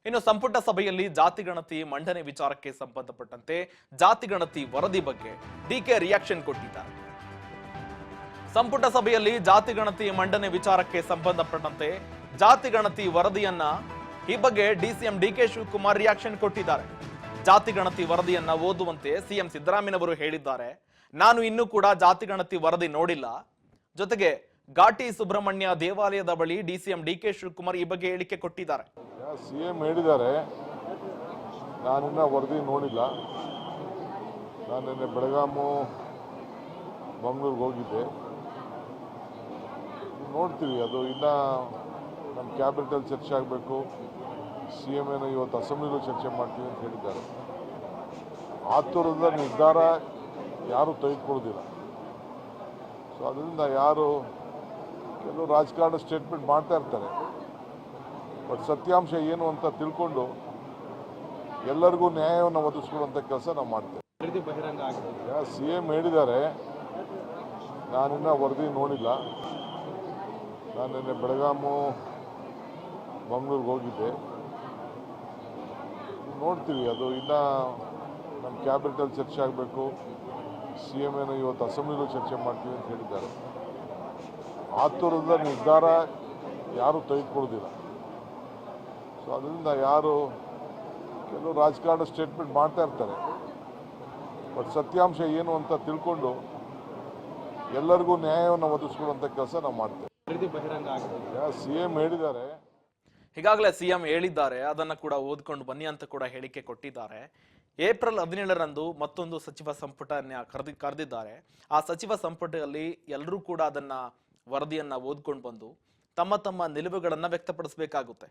ಇನ್ನು ಸಂಪುಟ ಸಭೆಯಲ್ಲಿ ಜಾತಿ ಗಣತಿ ಮಂಡನೆ ವಿಚಾರಕ್ಕೆ ಸಂಬಂಧಪಟ್ಟಂತೆ ಜಾತಿ ಗಣತಿ ವರದಿ ಬಗ್ಗೆ ಡಿಕೆ ರಿಯಾಕ್ಷನ್ ಕೊಟ್ಟಿದ್ದಾರೆ. ಸಂಪುಟ ಸಭೆಯಲ್ಲಿ ಜಾತಿ ಗಣತಿ ಮಂಡನೆ ವಿಚಾರಕ್ಕೆ ಸಂಬಂಧಪಟ್ಟಂತೆ ಜಾತಿ ಗಣತಿ ವರದಿಯನ್ನ ಈ ಬಗ್ಗೆ ಡಿಸಿಎಂ ಡಿಕೆ ಶಿವಕುಮಾರ್ ರಿಯಾಕ್ಷನ್ ಕೊಟ್ಟಿದ್ದಾರೆ. ಜಾತಿ ಗಣತಿ ವರದಿಯನ್ನ ಓದುವಂತೆ ಸಿಎಂ ಸಿದ್ದರಾಮಯ್ಯನವರು ಹೇಳಿದ್ದಾರೆ. ನಾನು ಇನ್ನೂ ಕೂಡ ಜಾತಿ ಗಣತಿ ವರದಿ ನೋಡಿಲ್ಲ. ಜೊತೆಗೆ ಘಾಟಿ ಸುಬ್ರಹ್ಮಣ್ಯ ದೇವಾಲಯದ ಬಳಿ ಡಿಸಿಎಂ ಡಿಕೆ ಶಿವಕುಮಾರ್ ಈ ಬಗ್ಗೆ ಹೇಳಿಕೆ ಕೊಟ್ಟಿದ್ದಾರೆ. ಸಿಎಂ ಹೇಳಿದ್ದಾರೆ, ನಾನಿನ್ನ ವರದಿ ನೋಡಿಲ್ಲ. ನಾನು ನಿನ್ನೆ ಬೆಳಗಾಮು ಮಂಗಳೂರಿಗೆ ಹೋಗಿದ್ದೆ. ನೋಡ್ತೀವಿ, ಅದು ಇನ್ನ ನಮ್ಮ ಕ್ಯಾಬಿನೆಟಲ್ಲಿ ಚರ್ಚೆ ಆಗಬೇಕು. ಸಿಎಂ ಏನೋ ಇವತ್ತು ಅಸೆಂಬ್ಲಿಲೂ ಚರ್ಚೆ ಮಾಡ್ತೀವಿ ಅಂತ ಹೇಳಿದ್ದಾರೆ. ಆತುರದ ನಿರ್ಧಾರ ಯಾರು ತೆಗೆದುಕೊಳ್ಳೋದಿಲ್ಲ. ಸೊ ಅದರಿಂದ ಯಾರು ಕೆಲವು ರಾಜಕಾರಣ ಸ್ಟೇಟ್ಮೆಂಟ್ ಮಾಡ್ತಾ ಇರ್ತಾರೆ. ಬಟ್ ಸತ್ಯಾಂಶ ಏನು ಅಂತ ತಿಳ್ಕೊಂಡು ಎಲ್ಲರಿಗೂ ನ್ಯಾಯವನ್ನು ಒದಗಿಸ್ಕೊಳ್ಳುವಂಥ ಕೆಲಸ ನಾವು ಮಾಡ್ತೇವೆ. ಸಿಎಂ ಹೇಳಿದ್ದಾರೆ, ನಾನಿನ್ನ ವರದಿ ನೋಡಿಲ್ಲ. ನಾನು ನಿನ್ನೆ ಬೆಳಗಾಮು ಮಂಗಳೂರಿಗೆ ಹೋಗಿದ್ದೆ. ನೋಡ್ತೀವಿ, ಅದು ಇನ್ನ ನಮ್ಮ ಕ್ಯಾಬಿನೆಟಲ್ಲಿ ಚರ್ಚೆ ಆಗಬೇಕು. ಸಿಎಂ ಏನೋ ಇವತ್ತು ಅಸೆಂಬ್ಲಿಲೂ ಚರ್ಚೆ ಮಾಡ್ತೀವಿ ಅಂತ ಹೇಳಿದ್ದಾರೆ. ಆತುರದ ನಿರ್ಧಾರ ಯಾರು ತೆಗೆದುಕೊಳ್ಳೋದಿಲ್ಲ. ಸೊ ಅದರಿಂದ ಯಾರು ಕೆಲವು ರಾಜಕಾರಣ ಸ್ಟೇಟ್ಮೆಂಟ್ ಮಾಡ್ತಾ ಇರ್ತಾರೆ. ಬಟ್ ಸತ್ಯಾಂಶ ಏನು ಅಂತ ತಿಳ್ಕೊಂಡು ಎಲ್ಲರಿಗೂ ನ್ಯಾಯವನ್ನು ಒದಗಿಸ್ಕೊಳ್ಳುವಂಥ ಕೆಲಸ ನಾವು ಮಾಡ್ತೇವೆ. ಸಿಎಂ ಹೇಳಿದ್ದಾರೆ, ಈಗಾಗಲೇ ಸಿಎಂ ಹೇಳಿದ್ದಾರೆ, ಅದನ್ನ ಕೂಡ ಓದ್ಕೊಂಡು ಬನ್ನಿ ಅಂತ ಕೂಡ ಹೇಳಿಕೆ ಕೊಟ್ಟಿದ್ದಾರೆ. ಏಪ್ರಿಲ್ 17ರಂದು ಮತ್ತೊಂದು ಸಚಿವ ಸಂಪುಟ ಕರೆದಿದ್ದಾರೆ. ಆ ಸಚಿವ ಸಂಪುಟದಲ್ಲಿ ಎಲ್ಲರೂ ಕೂಡ ಅದನ್ನ ವರದಿಯನ್ನ ಓದ್ಕೊಂಡು ಬಂದು ತಮ್ಮ ತಮ್ಮ ನಿಲುವುಗಳನ್ನ ವ್ಯಕ್ತಪಡಿಸಬೇಕಾಗುತ್ತೆ.